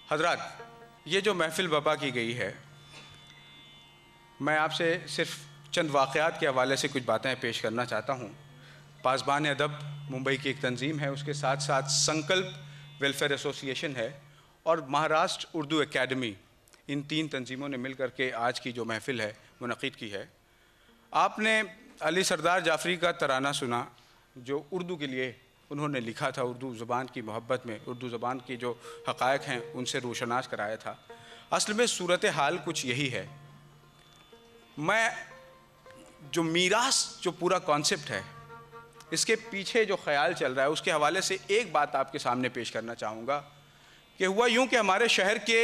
حضرات، یہ جو محفل برپا کی گئی ہے، میں آپ سے صرف چند واقعات کے حوالے سے کچھ باتیں پیش کرنا چاہتا ہوں۔ پاسبان ادب ممبئی کی ایک تنظیم ہے، اس کے ساتھ ساتھ سنکلپ ویلفیئر ایسوسی ایشن ہے اور مہاراشٹر اردو اکیڈمی، ان تین تنظیموں نے مل کر کے آج کی جو محفل ہے منعقد کی ہے۔ آپ نے علی سردار جعفری کا ترانہ سنا جو اردو کے لیے انہوں نے لکھا تھا، اردو زبان کی محبت میں، اردو زبان کی جو حقائق ہیں ان سے روشناس کرایا تھا۔ اصل میں صورتحال کچھ یہی ہے۔ میں جو میراث جو پورا کانسیپٹ ہے، اس کے پیچھے جو خیال چل رہا ہے اس کے حوالے سے ایک بات آپ کے سامنے پیش کرنا چاہوں گا کہ ہوا یوں کہ ہمارے شہر کے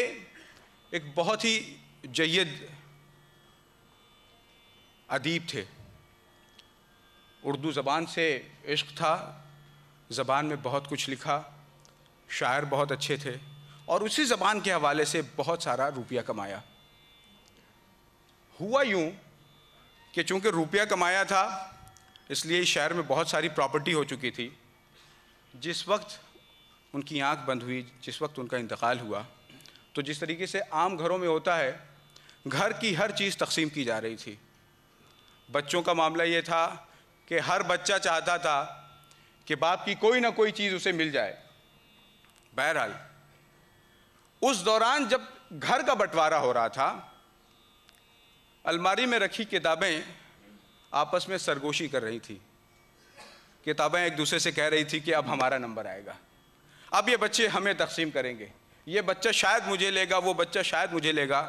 ایک بہت ہی جید ادیب تھے، اردو زبان سے عشق تھا، زبان میں بہت کچھ لکھا، شاعر بہت اچھے تھے اور اسی زبان کے حوالے سے بہت سارا روپیہ کمایا۔ ہوا یوں کہ چونکہ روپیہ کمایا تھا اس لیے اس شہر میں بہت ساری پراپرٹی ہو چکی تھی۔ جس وقت ان کی آنکھ بند ہوئی، جس وقت ان کا انتقال ہوا، تو جس طریقے سے عام گھروں میں ہوتا ہے، گھر کی ہر چیز تقسیم کی جا رہی تھی۔ بچوں کا معاملہ یہ تھا کہ ہر بچہ چاہتا تھا کہ باپ کی کوئی نہ کوئی چیز اسے مل جائے۔ بہرحال اس دوران جب گھر کا بٹوارا ہو رہا تھا، الماری میں رکھی کتابیں آپس میں سرگوشی کر رہی تھی۔ کتابیں ایک دوسرے سے کہہ رہی تھی کہ اب ہمارا نمبر آئے گا، اب یہ بچے ہمیں تقسیم کریں گے، یہ بچہ شاید مجھے لے گا، وہ بچہ شاید مجھے لے گا۔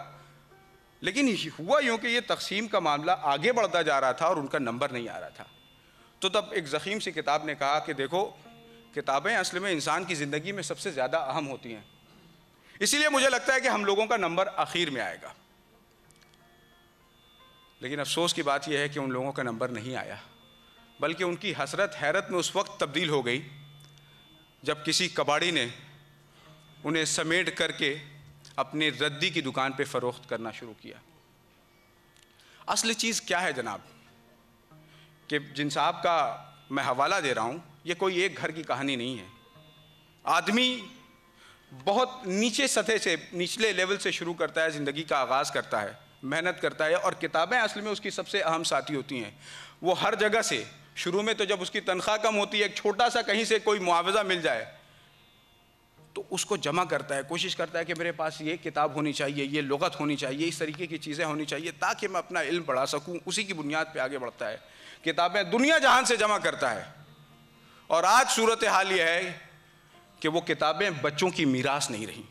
لیکن ہوا یوں کہ یہ تقسیم کا معاملہ آگے بڑھتا جا رہا تھا اور ان کا نمبر نہیں آ رہا تھا۔ تو تب ایک ضخیم سی کتاب نے کہا کہ دیکھو، کتابیں اصل میں انسان کی زندگی میں سب سے زیادہ اہم ہوتی ہیں، اسی لیے مجھے لگتا ہے کہ ہم لوگوں کا نمبر آخر میں آئے گا۔ لیکن افسوس کی بات یہ ہے کہ ان لوگوں کا نمبر نہیں آیا، بلکہ ان کی حسرت حیرت میں اس وقت تبدیل ہو گئی جب کسی کباڑی نے انہیں سمیٹ کر کے اپنی ردی کی دکان پہ فروخت کرنا شروع کیا۔ اصل چیز کیا ہے جناب، کہ جن صاحب کا میں حوالہ دے رہا ہوں، یہ کوئی ایک گھر کی کہانی نہیں ہے۔ آدمی بہت نیچے سطح سے، نچلے لیول سے شروع کرتا ہے، زندگی کا آغاز کرتا ہے، محنت کرتا ہے، اور کتابیں اصل میں اس کی سب سے اہم ساتھی ہوتی ہیں۔ وہ ہر جگہ سے شروع میں تو جب اس کی تنخواہ کم ہوتی ہے، ایک چھوٹا سا کہیں سے کوئی معاوضہ مل جائے تو اس کو جمع کرتا ہے، کوشش کرتا ہے کہ میرے پاس یہ کتاب ہونی چاہیے، یہ لغت ہونی چاہیے، اس طریقے کی چیزیں ہونی چاہیے تاکہ میں اپنا علم بڑھا سکوں۔ اسی کی بنیاد پہ آگے بڑھتا ہے، کتابیں دنیا جہان سے جمع کرتا ہے۔ اور آج صورتحال یہ ہے کہ وہ کتابیں بچوں کی میراث نہیں رہیں،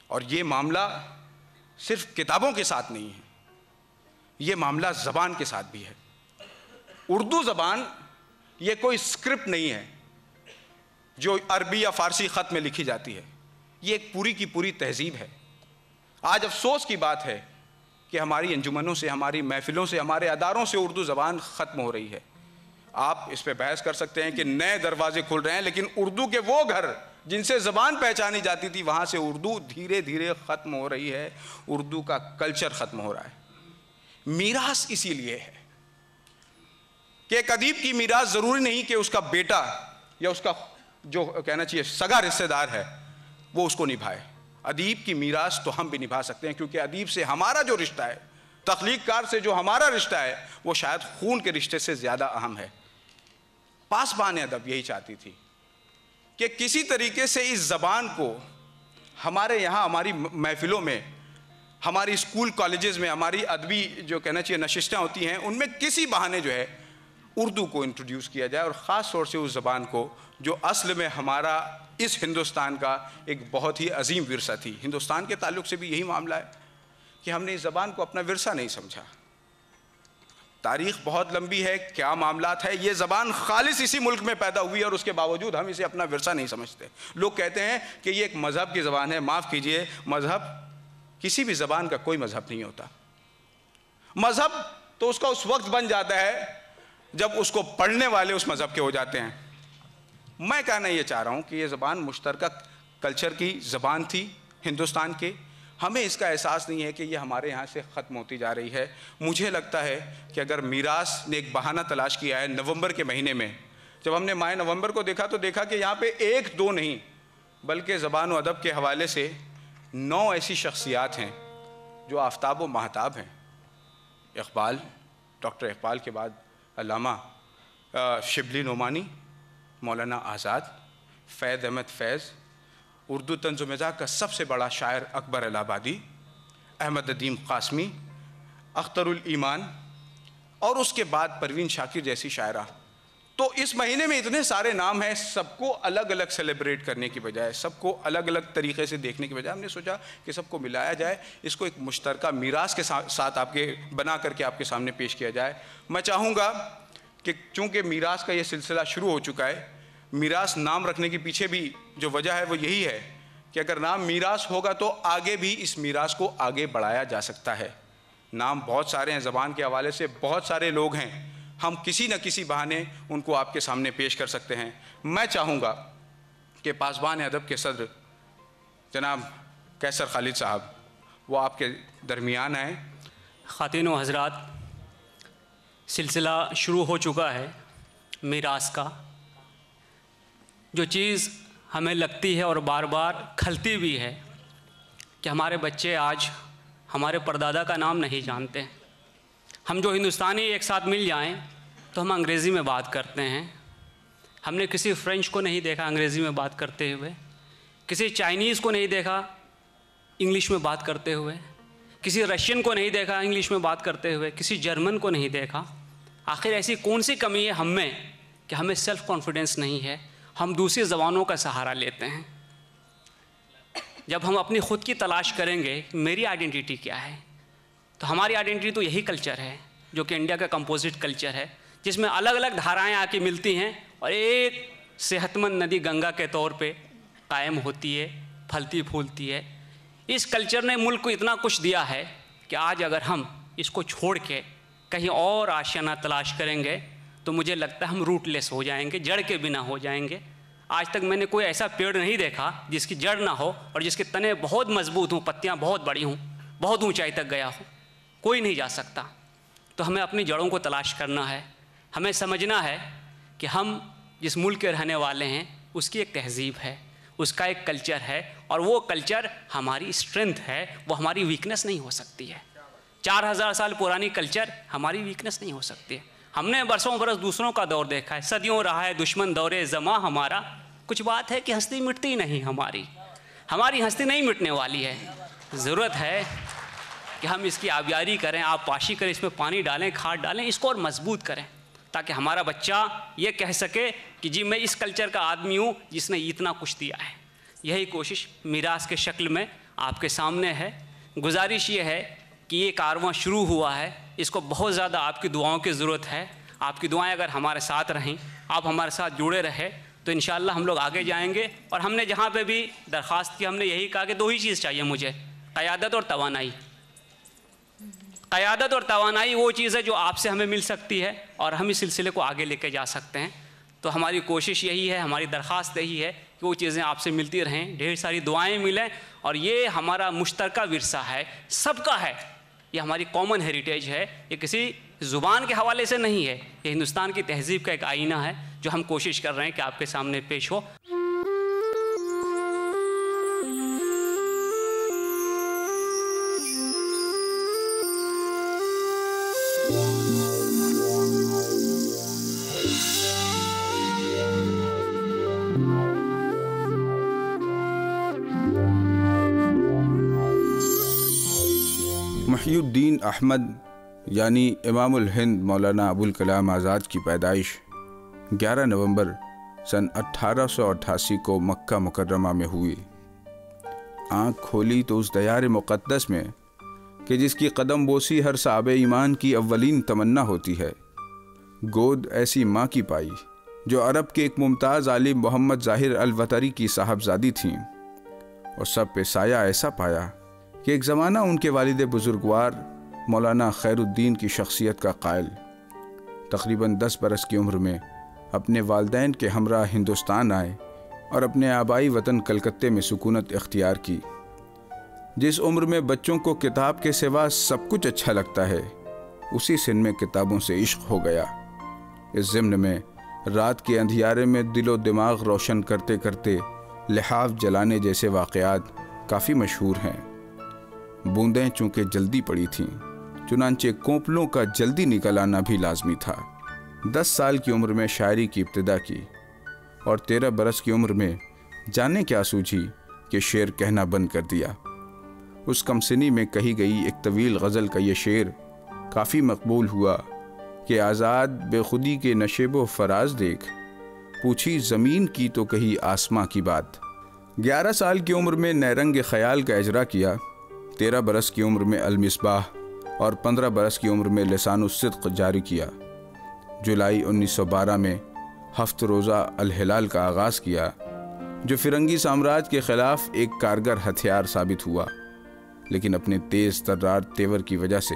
اور یہ معاملہ صرف کتابوں کے ساتھ نہیں ہے، یہ معاملہ زبان کے ساتھ بھی ہے۔ اردو زبان یہ کوئی اسکرپٹ نہیں ہے جو عربی یا فارسی خط میں لکھی جاتی ہے، یہ ایک پوری کی پوری تہذیب ہے۔ آج افسوس کی بات ہے کہ ہماری انجمنوں سے، ہماری محفلوں سے، ہمارے اداروں سے اردو زبان ختم ہو رہی ہے۔ آپ اس پہ بحث کر سکتے ہیں کہ نئے دروازے کھل رہے ہیں، لیکن اردو کے وہ گھر جن سے زبان پہچانی جاتی تھی، وہاں سے اردو دھیرے دھیرے ختم ہو رہی ہے، اردو کا کلچر ختم ہو رہا ہے۔ میراث اسی لیے ہے کہ ایک ادیب کی میراث ضروری نہیں کہ اس کا بیٹا یا اس کا جو کہنا چاہیے سگا رشتہ دار ہے وہ اس کو نبھائے۔ ادیب کی میراث تو ہم بھی نبھا سکتے ہیں، کیونکہ ادیب سے ہمارا جو رشتہ ہے، تخلیق کار سے جو ہمارا رشتہ ہے، وہ شاید خون کے رشتے سے زیادہ اہم ہے۔ پاسبان ادب یہی چاہتی تھی کہ کسی طریقے سے اس زبان کو ہمارے یہاں، ہماری محفلوں میں، ہماری اسکول کالجز میں، ہماری ادبی جو کہنا چاہیے نشستیں ہوتی ہیں، ان میں کسی بہانے جو ہے اردو کو انٹروڈیوس کیا جائے، اور خاص طور سے اس زبان کو جو اصل میں ہمارا اس ہندوستان کا ایک بہت ہی عظیم ورثہ تھی۔ ہندوستان کے تعلق سے بھی یہی معاملہ ہے کہ ہم نے اس زبان کو اپنا ورثہ نہیں سمجھا۔ تاریخ بہت لمبی ہے، کیا معاملات ہے، یہ زبان خالص اسی ملک میں پیدا ہوئی اور اس کے باوجود ہم اسے اپنا ورثہ نہیں سمجھتے۔ لوگ کہتے ہیں کہ یہ ایک مذہب کی زبان ہے۔ معاف کیجئے، مذہب کسی بھی زبان کا کوئی مذہب نہیں ہوتا۔ مذہب تو اس کا اس وقت بن جاتا ہے جب اس کو پڑھنے والے اس مذہب کے ہو جاتے ہیں۔ میں کہنا یہ چاہ رہا ہوں کہ یہ زبان مشترکہ کلچر کی زبان تھی ہندوستان کے، ہمیں اس کا احساس نہیں ہے کہ یہ ہمارے یہاں سے ختم ہوتی جا رہی ہے۔ مجھے لگتا ہے کہ اگر میراث نے ایک بہانہ تلاش کیا ہے، نومبر کے مہینے میں جب ہم نے ماہ نومبر کو دیکھا تو دیکھا کہ یہاں پہ ایک دو نہیں، بلکہ زبان و ادب کے حوالے سے 9 ایسی شخصیات ہیں جو آفتاب و ماہتاب ہیں۔ اقبال، ڈاکٹر اقبال کے بعد علامہ شبلی نعمانی، مولانا آزاد، فیض احمد فیض، اردو طنز و مزاح کا سب سے بڑا شاعر اکبر الہ آبادی، احمد ندیم قاسمی، اختر الایمان، اور اس کے بعد پروین شاکر جیسی شاعرہ۔ تو اس مہینے میں اتنے سارے نام ہیں، سب کو الگ الگ سیلیبریٹ کرنے کی بجائے، سب کو الگ الگ طریقے سے دیکھنے کی بجائے ہم نے سوچا کہ سب کو ملایا جائے، اس کو ایک مشترکہ میراث کے ساتھ آپ کے بنا کر کے آپ کے سامنے پیش کیا جائے۔ میں چاہوں گا کہ چونکہ میراث کا یہ سلسلہ شروع ہو چکا ہے، میراث نام رکھنے کے پیچھے بھی جو وجہ ہے وہ یہی ہے کہ اگر نام میراث ہوگا تو آگے بھی اس میراث کو آگے بڑھایا جا سکتا ہے۔ نام بہت سارے ہیں، زبان کے حوالے سے بہت سارے لوگ ہیں، ہم کسی نہ کسی بہانے ان کو آپ کے سامنے پیش کر سکتے ہیں۔ میں چاہوں گا کہ پاسبان ادب کے صدر جناب قیصر خالد صاحب وہ آپ کے درمیان آئیں۔ خواتین و حضرات، سلسلہ شروع ہو چکا ہے میراث کا۔ جو چیز ہمیں لگتی ہے اور بار بار کھلتی بھی ہے کہ ہمارے بچے آج ہمارے پردادا کا نام نہیں جانتے۔ ہم جو ہندوستانی ایک ساتھ مل جائیں تو ہم انگریزی میں بات کرتے ہیں۔ ہم نے کسی فرینچ کو نہیں دیکھا انگریزی میں بات کرتے ہوئے، کسی چائنیز کو نہیں دیکھا انگلش میں بات کرتے ہوئے، کسی رشین کو نہیں دیکھا انگلش میں بات کرتے ہوئے، کسی جرمن کو نہیں دیکھا۔ آخر ایسی کون سی کمی ہے ہم میں کہ ہمیں سیلف کانفیڈنس نہیں ہے، ہم دوسری زبانوں کا سہارا لیتے ہیں؟ جب ہم اپنی خود کی تلاش کریں گے میری آئیڈینٹی کیا ہے، تو ہماری آئیڈینٹی تو یہی کلچر ہے جو کہ انڈیا کا کمپوزٹ کلچر ہے، جس میں الگ الگ دھارائیں آ کے ملتی ہیں اور ایک صحت مند ندی گنگا کے طور پہ قائم ہوتی ہے، پھلتی پھولتی ہے۔ اس کلچر نے ملک کو اتنا کچھ دیا ہے کہ آج اگر ہم اس کو چھوڑ کے کہیں اور آشیانہ تلاش کریں گے تو مجھے لگتا ہے ہم روٹ لیس ہو جائیں گے، جڑ کے بنا ہو جائیں گے۔ آج تک میں نے کوئی ایسا پیڑ نہیں دیکھا جس کی جڑ نہ ہو اور جس کے تنے بہت مضبوط ہوں، پتیاں بہت بڑی ہوں، بہت اونچائی تک گیا ہوں، کوئی نہیں جا سکتا۔ تو ہمیں اپنی جڑوں کو تلاش کرنا ہے، ہمیں سمجھنا ہے کہ ہم جس ملک کے رہنے والے ہیں اس کی ایک تہذیب ہے، اس کا ایک کلچر ہے، اور وہ کلچر ہماری اسٹرینتھ ہے، وہ ہماری ویکنس نہیں ہو سکتی ہے۔ 4000 سال پرانی کلچر ہماری ویکنس نہیں ہو سکتی ہے۔ ہم نے برسوں برس دوسروں کا دور دیکھا ہے، صدیوں رہا ہے دشمن دورے زماں ہمارا۔ کچھ بات ہے کہ ہستی مٹتی نہیں ہماری ہستی نہیں مٹنے والی ہے۔ ضرورت ہے کہ ہم اس کی آبیاری کریں، آپ پاشی کریں، اس میں پانی ڈالیں، کھاد ڈالیں، اس کو اور مضبوط کریں تاکہ ہمارا بچہ یہ کہہ سکے کہ جی میں اس کلچر کا آدمی ہوں جس نے اتنا کچھ دیا ہے۔ یہی کوشش میراث کے شکل میں آپ کے سامنے ہے۔ گزارش یہ ہے کہ یہ کارواں شروع ہوا ہے، اس کو بہت زیادہ آپ کی دعاؤں کی ضرورت ہے۔ آپ کی دعائیں اگر ہمارے ساتھ رہیں، آپ ہمارے ساتھ جڑے رہے تو انشاءاللہ ہم لوگ آگے جائیں گے۔ اور ہم نے جہاں پہ بھی درخواست کی ہم نے یہی کہا کہ 2 ہی چیز چاہیے مجھے، قیادت اور توانائی۔ قیادت اور توانائی وہ چیز ہے جو آپ سے ہمیں مل سکتی ہے اور ہم اس سلسلے کو آگے لے کے جا سکتے ہیں۔ تو ہماری کوشش یہی ہے، ہماری درخواست یہی ہے کہ وہ چیزیں آپ سے ملتی رہیں، ڈھیر ساری دعائیں ملیں، اور یہ ہمارا مشترکہ ورثہ ہے، سب کا ہے، یہ ہماری کامن ہیریٹیج ہے، یہ کسی زبان کے حوالے سے نہیں ہے، یہ ہندوستان کی تہذیب کا ایک آئینہ ہے جو ہم کوشش کر رہے ہیں کہ آپ کے سامنے پیش ہو۔ محی الدین احمد یعنی امام الہند مولانا ابوالکلام آزاد کی پیدائش 11 نومبر سن 1888 کو مکہ مکرمہ میں ہوئی۔ آنکھ کھولی تو اس دیار مقدس میں کہ جس کی قدم بوسی ہر صاحب ایمان کی اولین تمنا ہوتی ہے، گود ایسی ماں کی پائی جو عرب کے ایک ممتاز عالم محمد ظاہر الوطری کی صاحبزادی تھیں، اور سب پہ سایہ ایسا پایا کہ ایک زمانہ ان کے والد بزرگوار مولانا خیر الدین کی شخصیت کا قائل تقریباً 10 برس کی عمر میں اپنے والدین کے ہمراہ ہندوستان آئے اور اپنے آبائی وطن کلکتے میں سکونت اختیار کی۔ جس عمر میں بچوں کو کتاب کے سوا سب کچھ اچھا لگتا ہے، اسی سن میں کتابوں سے عشق ہو گیا۔ اس ضمن میں رات کے اندھیارے میں دل و دماغ روشن کرتے کرتے لحاف جلانے جیسے واقعات کافی مشہور ہیں۔ بوندیں چونکہ جلدی پڑی تھیں، چنانچہ کونپلوں کا جلدی نکل آنا بھی لازمی تھا۔ 10 سال کی عمر میں شاعری کی ابتدا کی اور 13 برس کی عمر میں جانے کیا سوجھی کہ شعر کہنا بند کر دیا۔ اس کم سنی میں کہی گئی ایک طویل غزل کا یہ شعر کافی مقبول ہوا کہ آزاد بے خودی کے نشیب و فراز دیکھ، پوچھی زمین کی تو کہی آسماں کی بات۔ 11 سال کی عمر میں نیرنگ خیال کا اجرا کیا، 13 برس کی عمر میں المصباح اور 15 برس کی عمر میں لسان الصدق جاری کیا۔ جولائی 1912 میں ہفت روزہ الہلال کا آغاز کیا، جو فرنگی سامراج کے خلاف ایک کارگر ہتھیار ثابت ہوا، لیکن اپنے تیز ترار تیور کی وجہ سے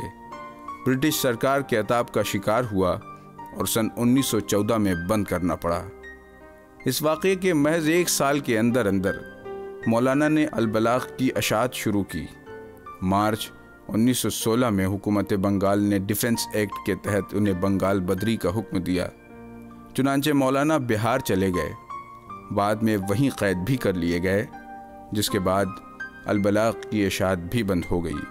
برٹش سرکار کے عتاب کا شکار ہوا اور سن 1914 میں بند کرنا پڑا۔ اس واقعے کے محض 1 سال کے اندر مولانا نے البلاغ کی اشاعت شروع کی۔ مارچ 1916 میں حکومت بنگال نے ڈیفنس ایکٹ کے تحت انہیں بنگال بدری کا حکم دیا، چنانچہ مولانا بہار چلے گئے، بعد میں وہیں قید بھی کر لیے گئے، جس کے بعد البلاغ کی اشاعت بھی بند ہو گئی۔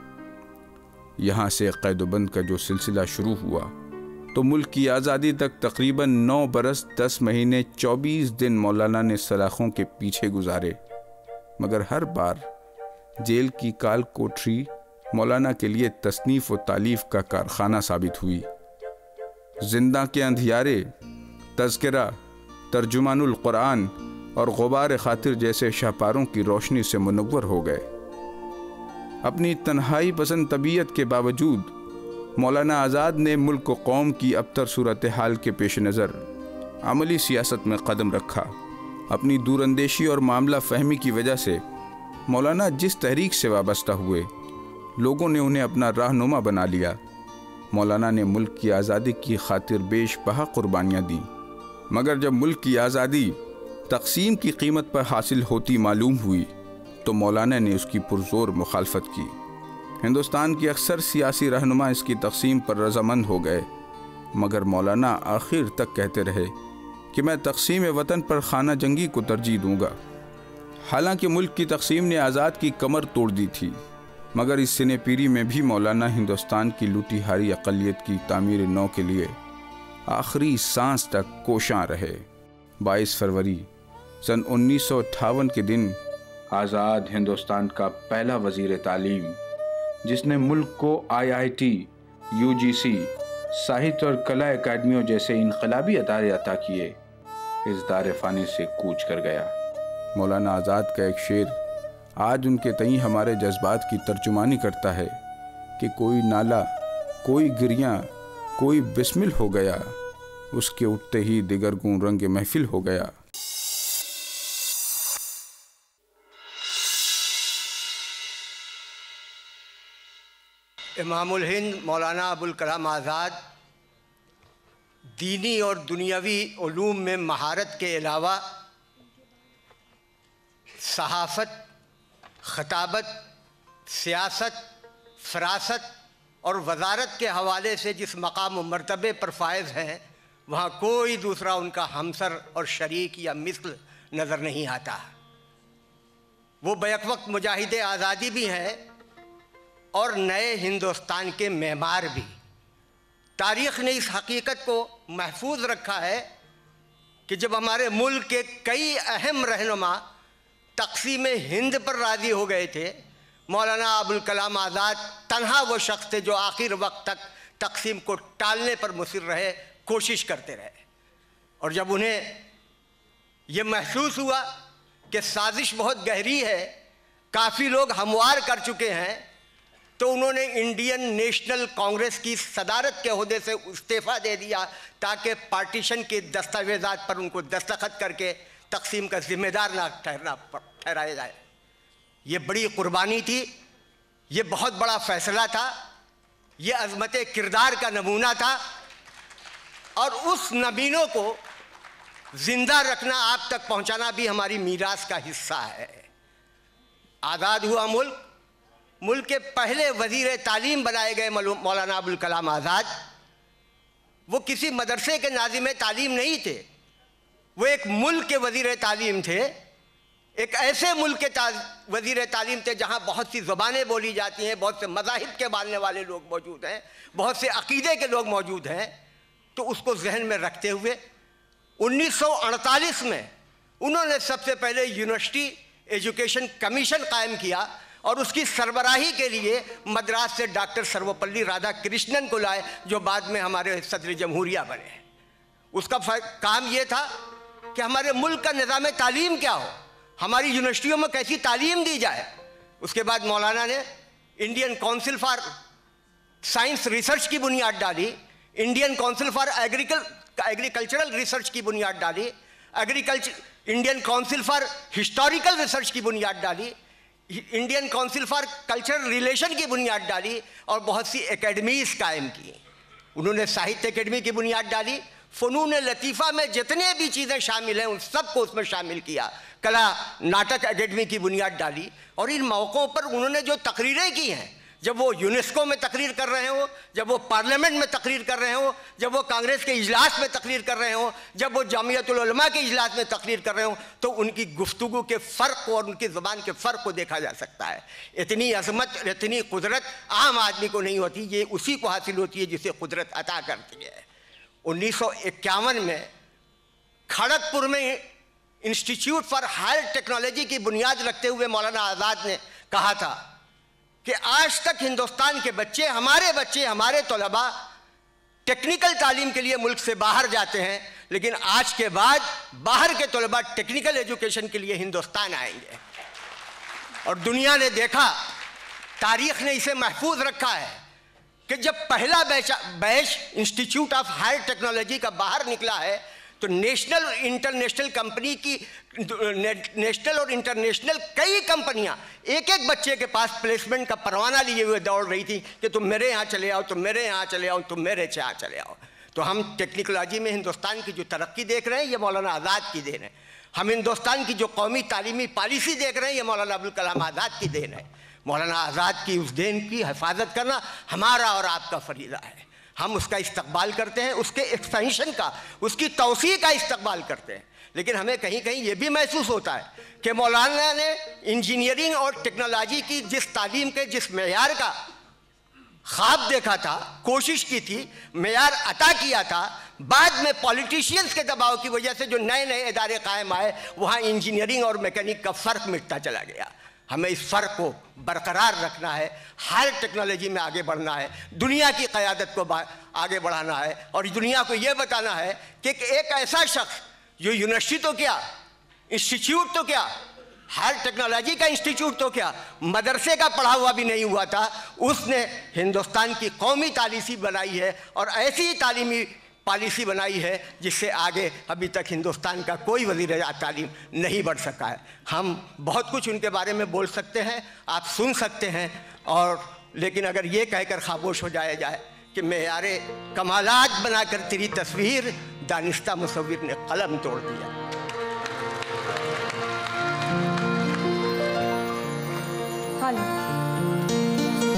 یہاں سے قید و بند کا جو سلسلہ شروع ہوا تو ملک کی آزادی تک تقریباً 9 برس 10 مہینے 24 دن مولانا نے سلاخوں کے پیچھے گزارے، مگر ہر بار جیل کی کال کوٹری مولانا کے لیے تصنیف و تالیف کا کارخانہ ثابت ہوئی۔ زندہ کے اندھیارے، تذکرہ، ترجمان القرآن اور غبار خاطر جیسے شاہپاروں کی روشنی سے منور ہو گئے۔ اپنی تنہائی پسند طبیعت کے باوجود مولانا آزاد نے ملک و قوم کی ابتر صورتحال کے پیش نظر عملی سیاست میں قدم رکھا۔ اپنی دور اندیشی اور معاملہ فہمی کی وجہ سے مولانا جس تحریک سے وابستہ ہوئے، لوگوں نے انہیں اپنا رہنما بنا لیا۔ مولانا نے ملک کی آزادی کی خاطر بیش بہا قربانیاں دیں، مگر جب ملک کی آزادی تقسیم کی قیمت پر حاصل ہوتی معلوم ہوئی تو مولانا نے اس کی پرزور مخالفت کی۔ ہندوستان کی اکثر سیاسی رہنما اس کی تقسیم پر رضامند ہو گئے، مگر مولانا آخر تک کہتے رہے کہ میں تقسیم وطن پر خانہ جنگی کو ترجیح دوں گا۔ حالانکہ ملک کی تقسیم نے آزاد کی کمر توڑ دی تھی، مگر اس سنے پیری میں بھی مولانا ہندوستان کی لوٹی ہاری اقلیت کی تعمیر نو کے لیے آخری سانس تک کوشاں رہے۔ 22 فروری سن 1958 کے دن آزاد ہندوستان کا پہلا وزیر تعلیم، جس نے ملک کو IIT، UGC، ساہت اور کلا اکیڈمیوں جیسے انقلابی ادارے عطا کیے، اس دار فانی سے کوچ کر گیا۔ مولانا آزاد کا ایک شعر آج ان کے تئیں ہمارے جذبات کی ترجمانی کرتا ہے کہ کوئی نالا، کوئی گریاں، کوئی بسمل ہو گیا، اس کے اٹھتے ہی دگرگوں رنگ محفل ہو گیا۔ امام الہند مولانا ابوالکلام آزاد دینی اور دنیاوی علوم میں مہارت کے علاوہ صحافت، خطابت، سیاست، فراست اور وزارت کے حوالے سے جس مقام و مرتبے پر فائز ہیں، وہاں کوئی دوسرا ان کا ہمسر اور شریک یا مثل نظر نہیں آتا۔ وہ بیک وقت مجاہد آزادی بھی ہیں اور نئے ہندوستان کے معمار بھی۔ تاریخ نے اس حقیقت کو محفوظ رکھا ہے کہ جب ہمارے ملک کے کئی اہم رہنما تقسیم ہند پر راضی ہو گئے تھے، مولانا ابوالکلام آزاد تنہا وہ شخص تھے جو آخر وقت تک تقسیم کو ٹالنے پر مصر رہے، کوشش کرتے رہے۔ اور جب انہیں یہ محسوس ہوا کہ سازش بہت گہری ہے، کافی لوگ ہموار کر چکے ہیں، تو انہوں نے انڈین نیشنل کانگریس کی صدارت کے عہدے سے استعفیٰ دے دیا تاکہ پارٹیشن کے دستاویزات پر ان کو دستخط کر کے تقسیم کا ذمہ دار نہ ٹھہرایا جائے۔ یہ بڑی قربانی تھی، یہ بہت بڑا فیصلہ تھا، یہ عظمت کردار کا نمونہ تھا، اور اس نبینوں کو زندہ رکھنا، آپ تک پہنچانا بھی ہماری میراث کا حصہ ہے۔ آزاد ہوا ملک کے پہلے وزیر تعلیم بنائے گئے مولانا ابوالکلام آزاد، وہ کسی مدرسے کے ناظم تعلیم نہیں تھے، وہ ایک ملک کے وزیر تعلیم تھے ایک ایسے ملک کے وزیر تعلیم تھے جہاں بہت سی زبانیں بولی جاتی ہیں, بہت سے مذاہب کے ماننے والے لوگ موجود ہیں, بہت سے عقیدے کے لوگ موجود ہیں. تو اس کو ذہن میں رکھتے ہوئے 1948 میں انہوں نے سب سے پہلے یونیورسٹی ایجوکیشن کمیشن قائم کیا, اور اس کی سربراہی کے لیے مدراس سے ڈاکٹر سروپلی رادھا کرشنن کو لائے, جو بعد میں ہمارے صدر جمہوریہ بنے. اس کا کام یہ تھا کہ ہمارے ملک کا نظام تعلیم کیا ہو, ہماری یونیورسٹیوں میں کیسی تعلیم دی جائے. اس کے بعد مولانا نے Indian council for science research کی بنیاد ڈالی, Indian council for agricultural research کی بنیاد ڈالی, Indian council for historical research کی بنیاد ڈالی, Indian council for cultural relation کی بنیاد ڈالی, اور بہت سی اکیڈمیز قائم کی. انہوں نے ساہتیہ اکیڈمی کی بنیاد ڈالی, فنون لطیفہ میں جتنے بھی چیزیں شامل ہیں ان سب کو اس میں شامل کیا, کلا ناٹک اکیڈمی کی بنیاد ڈالی. اور ان موقعوں پر انہوں نے جو تقریریں کی ہیں, جب وہ یونیسکو میں تقریر کر رہے ہوں, جب وہ پارلیمنٹ میں تقریر کر رہے ہوں, جب وہ کانگریس کے اجلاس میں تقریر کر رہے ہوں, جب وہ جامعۃ العلماء کے اجلاس میں تقریر کر رہے ہوں, تو ان کی گفتگو کے فرق کو اور ان کی زبان کے فرق کو دیکھا جا سکتا ہے. اتنی عظمت, اتنی قدرت عام آدمی کو نہیں ہوتی, یہ اسی کو حاصل ہوتی ہے جسے قدرت عطا کرتی ہے. 1951 میں کھڑگپور میں انسٹیٹیوٹ فار ہائر ٹیکنالوجی کی بنیاد رکھتے ہوئے مولانا آزاد نے کہا تھا کہ آج تک ہندوستان کے بچے, ہمارے طلباء ٹیکنیکل تعلیم کے لیے ملک سے باہر جاتے ہیں, لیکن آج کے بعد باہر کے طلباء ٹیکنیکل ایجوکیشن کے لیے ہندوستان آئیں گے. اور دنیا نے دیکھا, تاریخ نے اسے محفوظ رکھا ہے کہ جب پہلا بیچ انسٹیٹیوٹ آف ہائر ٹیکنالوجی کا باہر نکلا ہے تو نیشنل اور انٹرنیشنل کمپنی کی, نیشنل اور انٹرنیشنل کئی کمپنیاں ایک ایک بچے کے پاس پلیسمنٹ کا پروانہ لیے ہوئے دوڑ رہی تھی کہ تم میرے یہاں چلے آؤ, تم میرے یہاں چلے آؤ, تم میرے یہاں چلے آؤ. تو ہم ٹیکنیکالوجی میں ہندوستان کی جو ترقی دیکھ رہے ہیں یہ مولانا آزاد کی دین ہے. ہم ہندوستان کی جو قومی تعلیمی پالیسی دیکھ رہے ہیں یہ مولانا ابوالکلام آزاد کی دین ہے. مولانا آزاد کی اس دین کی حفاظت کرنا ہمارا اور آپ کا فریضہ ہے. ہم اس کا استقبال کرتے ہیں, اس کے ایکسپینشن کا, اس کی توسیع کا استقبال کرتے ہیں. لیکن ہمیں کہیں کہیں یہ بھی محسوس ہوتا ہے کہ مولانا نے انجینئرنگ اور ٹیکنالوجی کی جس تعلیم کے جس معیار کا خواب دیکھا تھا, کوشش کی تھی, معیار عطا کیا تھا, بعد میں پولیٹیشینز کے دباؤ کی وجہ سے جو نئے نئے ادارے قائم آئے وہاں انجینئرنگ اور میکینک کا فرق مٹتا چلا گیا. ہمیں اس فرق کو برقرار رکھنا ہے, ہائر ٹیکنالوجی میں آگے بڑھنا ہے, دنیا کی قیادت کو آگے بڑھانا ہے, اور دنیا کو یہ بتانا ہے کہ ایک ایسا شخص جو یونیورسٹی تو کیا, انسٹیٹیوٹ تو کیا, ہائر ٹیکنالوجی کا انسٹیٹیوٹ تو کیا, مدرسے کا پڑھا ہوا بھی نہیں ہوا تھا, اس نے ہندوستان کی قومی پالیسی بنائی ہے اور ایسی تعلیمی پالیسی بنائی ہے جس سے آگے ابھی تک ہندوستان کا کوئی وزیر تعلیم نہیں بڑھ سکا ہے. ہم بہت کچھ ان کے بارے میں بول سکتے ہیں, آپ سن سکتے ہیں, اور لیکن اگر یہ کہہ کر خاموش ہو جائے کہ معیار کمالات بنا کر تیری تصویر دانستہ مصور نے قلم توڑ دیا. حال